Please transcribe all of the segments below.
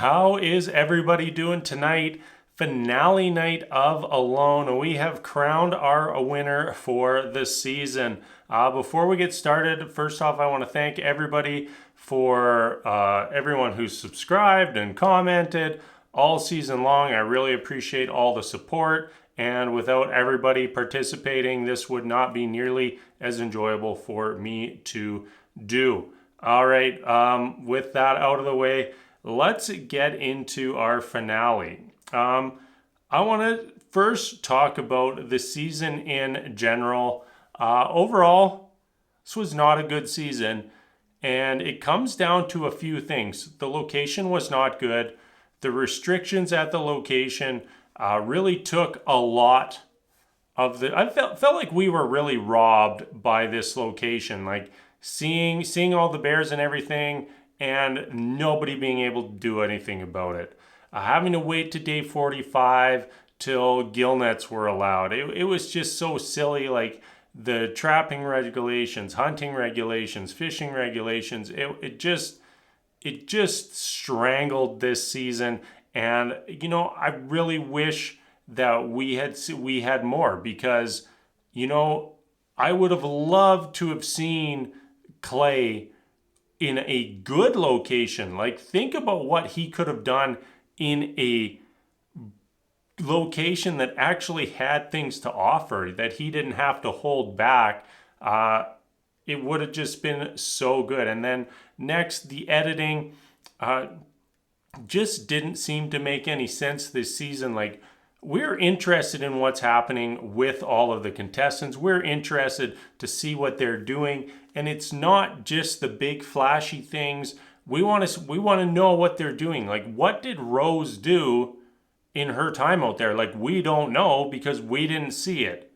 How is everybody doing tonight? Finale night of Alone. We have crowned our winner for the season. Before we get started, first off, I want to thank everybody for everyone who's subscribed and commented all season long. I really appreciate all the support. And without everybody participating, this would not be nearly as enjoyable for me to do. All right, with that out of the way, let's get into our finale. I want to first talk about the season in general. Overall, this was not a good season, and it comes down to a few things. The location was not good. The restrictions at the location really took a lot of the. I felt like we were really robbed by this location, like seeing all the bears and everything, and nobody being able to do anything about it. Having to wait to day 45 till gill nets were allowed. It was just so silly, like the trapping regulations, hunting regulations, fishing regulations. It just strangled this season. And, I really wish that we had more because, I would have loved to have seen Clay in a good location. Like, think about what he could have done in a location that actually had things to offer, that he didn't have to hold back. It would have just been so good. And then next, the editing just didn't seem to make any sense this season. Like, we're interested in what's happening with all of the contestants. We're interested to see what they're doing. And it's not just the big flashy things. We want to know what they're doing. Like, what did Rose do in her time out there? Like, we don't know because we didn't see it.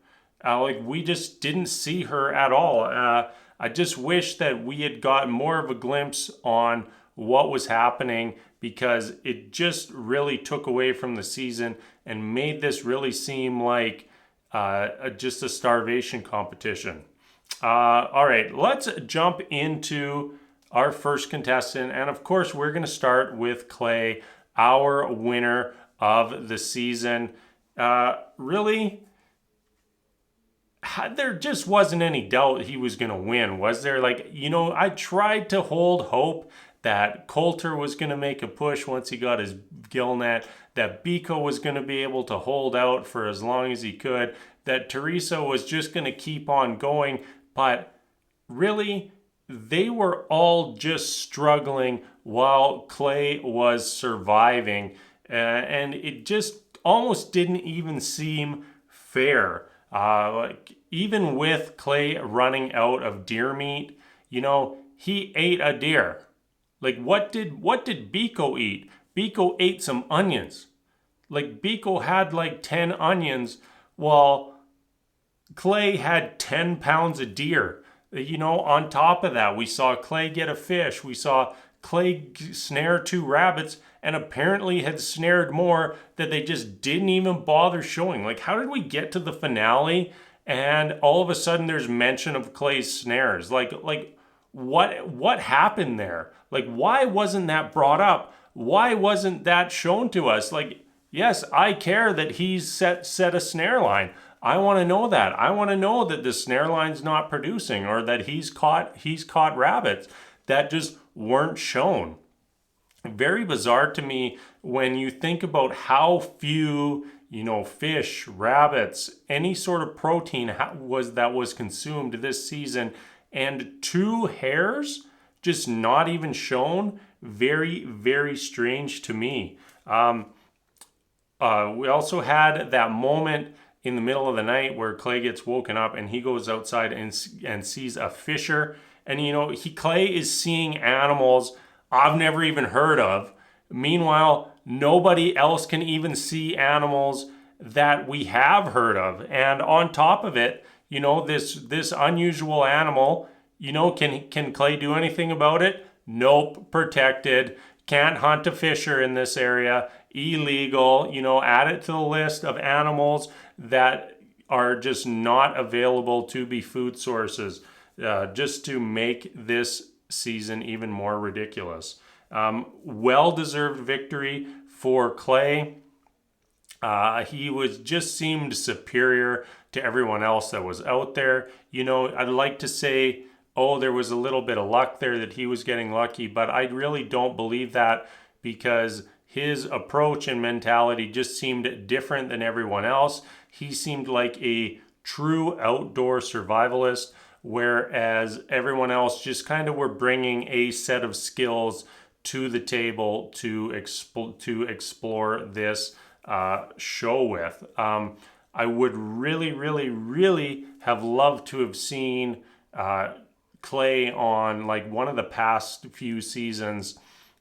We just didn't see her at all. I just wish that we had gotten more of a glimpse on what was happening because it just really took away from the season and made this really seem like just a starvation competition. All right, let's jump into our first contestant. And of course, we're going to start with Clay, our winner of the season. Really, there just wasn't any doubt he was going to win, was there? I tried to hold hope that Coulter was going to make a push once he got his gill net, that Biko was going to be able to hold out for as long as he could, that Theresea was just going to keep on going. But really, they were all just struggling while Clay was surviving. And it just almost didn't even seem fair. Even with Clay running out of deer meat, he ate a deer. Like, what did Biko eat? Biko ate some onions. Like, Biko had like 10 onions while Clay had 10 pounds of deer. On top of that, we saw Clay get a fish. We saw Clay snare 2 rabbits and apparently had snared more that they just didn't even bother showing. Like, how did we get to the finale and all of a sudden there's mention of Clay's snares? Like what happened there? Like, why wasn't that brought up? Why wasn't that shown to us? Like, yes, I care that he's set a snare line. I want to know that. I want to know that the snare line's not producing or that he's caught rabbits that just weren't shown. Very bizarre to me when you think about how few, fish, rabbits, any sort of protein was consumed this season, and 2 hares just not even shown. Very, very strange to me. We also had that moment in the middle of the night where Clay gets woken up and he goes outside and sees a fisher. And, Clay is seeing animals I've never even heard of. Meanwhile, nobody else can even see animals that we have heard of. And on top of it, this unusual animal, can Clay do anything about it? Nope, protected. Can't hunt a fisher in this area. Illegal. Add it to the list of animals that are just not available to be food sources, just to make this season even more ridiculous. Well-deserved victory for Clay. He was just seemed superior to everyone else that was out there. I'd like to say, oh, there was a little bit of luck there that he was getting lucky, but I really don't believe that because his approach and mentality just seemed different than everyone else. He seemed like a true outdoor survivalist, whereas everyone else just kind of were bringing a set of skills to the table to explore this show with. I would really, really, really have loved to have seen Clay on like one of the past few seasons,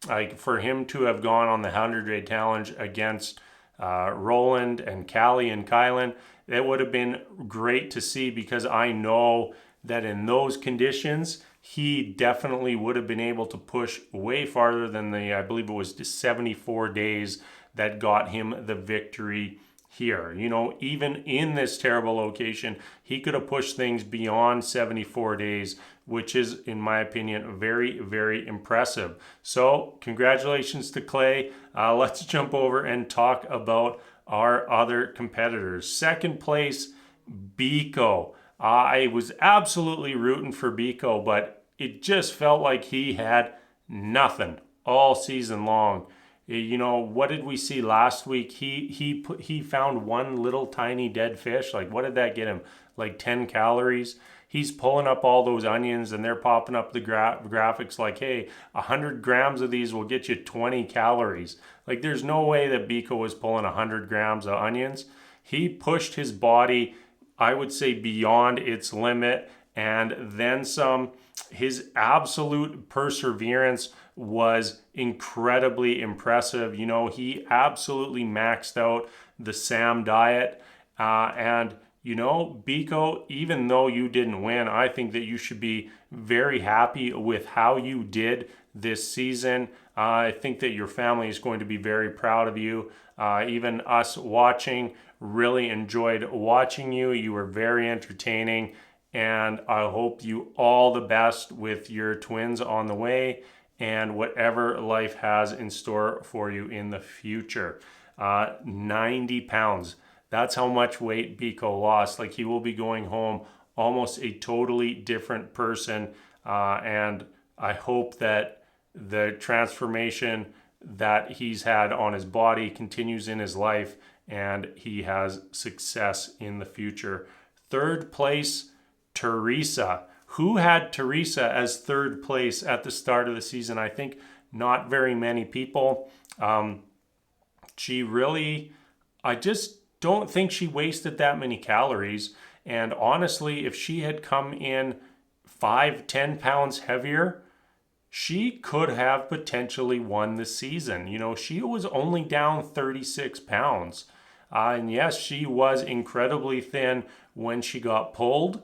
like for him to have gone on the 100-day challenge against Roland and Callie and Kylan. It would have been great to see because I know that in those conditions, he definitely would have been able to push way farther than I believe it was 74 days that got him the victory here. Even in this terrible location, he could have pushed things beyond 74 days, which is, in my opinion, very, very impressive. So congratulations to Clay. Let's jump over and talk about our other competitors. Second place, Biko. I was absolutely rooting for Biko, but it just felt like he had nothing all season long. What did we see last week? He found one little tiny dead fish. Like, what did that get him? Like 10 calories. He's pulling up all those onions and they're popping up the graphics like, hey, 100 grams of these will get you 20 calories. Like, there's no way that Biko was pulling 100 grams of onions. He pushed his body, I would say, beyond its limit and then some. His absolute perseverance was incredibly impressive. He absolutely maxed out the SAM diet. Biko, even though you didn't win, I think that you should be very happy with how you did this season. I think that your family is going to be very proud of you. Even us watching really enjoyed watching you. You were very entertaining. And I hope you all the best with your twins on the way and whatever life has in store for you in the future. 90 pounds. That's how much weight Biko lost. Like, he will be going home almost a totally different person. And I hope that the transformation that he's had on his body continues in his life and he has success in the future. Third place, Theresea. Who had Theresea as third place at the start of the season? I think not very many people. I just don't think she wasted that many calories. And honestly, if she had come in 5-10 pounds heavier, she could have potentially won the season. She was only down 36 pounds. And yes, she was incredibly thin when she got pulled.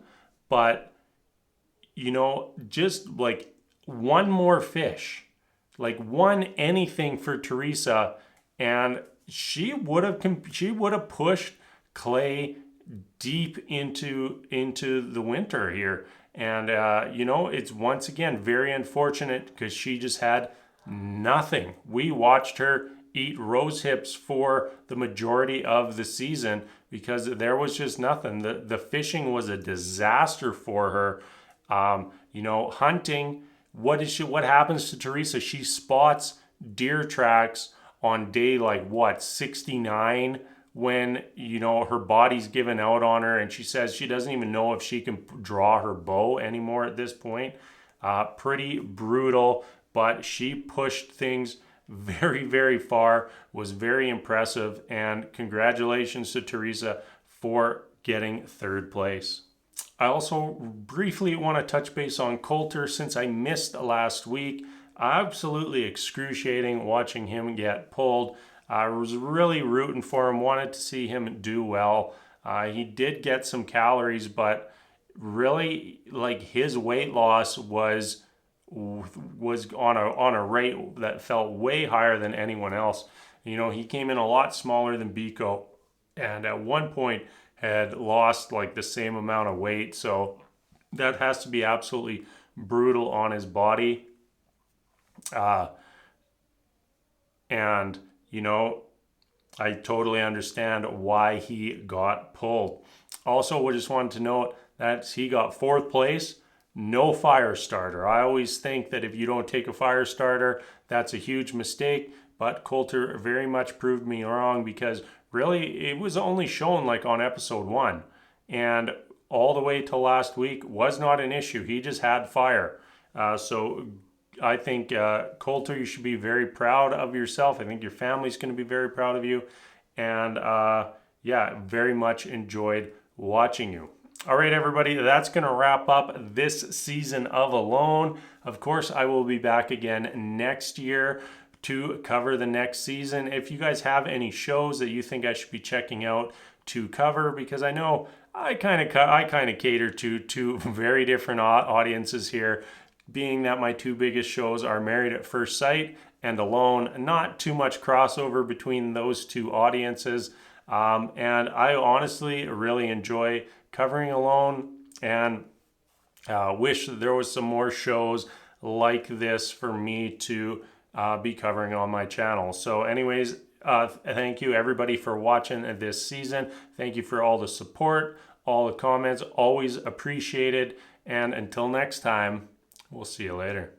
But, just like one more fish, like one anything for Theresea, and she would have pushed Clay deep into the winter here. And, it's once again very unfortunate because she just had nothing. We watched her eat rose hips for the majority of the season because there was just nothing. The fishing was a disaster for her. Hunting, what happens to Theresea? She spots deer tracks on day 69 when her body's given out on her, and she says she doesn't even know if she can draw her bow anymore at this point. Pretty brutal, but she pushed things very, very far, was very impressive, and congratulations to Theresea for getting third place. I also briefly want to touch base on Coulter since I missed last week. Absolutely excruciating watching him get pulled. I was really rooting for him, wanted to see him do well. He did get some calories, but really, his weight loss was on a rate that felt way higher than anyone else. He came in a lot smaller than Biko, and at one point had lost the same amount of weight. So that has to be absolutely brutal on his body. And, you know, I totally understand why he got pulled. Also, we just wanted to note that he got fourth place, no fire starter. I always think that if you don't take a fire starter, that's a huge mistake. But Coulter very much proved me wrong, because really it was only shown like on episode 1. And all the way till last week was not an issue. He just had fire. So I think, Coulter, you should be very proud of yourself. I think your family's going to be very proud of you. And yeah, very much enjoyed watching you. All right, everybody, that's going to wrap up this season of Alone. Of course, I will be back again next year to cover the next season. If you guys have any shows that you think I should be checking out to cover, because I know I kind of cater to two very different audiences here, being that my two biggest shows are Married at First Sight and Alone. Not too much crossover between those two audiences. And I honestly really enjoy covering Alone, and wish there was some more shows like this for me to be covering on my channel. So anyways, thank you everybody for watching this season. Thank you for all the support, all the comments, always appreciated. And until next time, we'll see you later.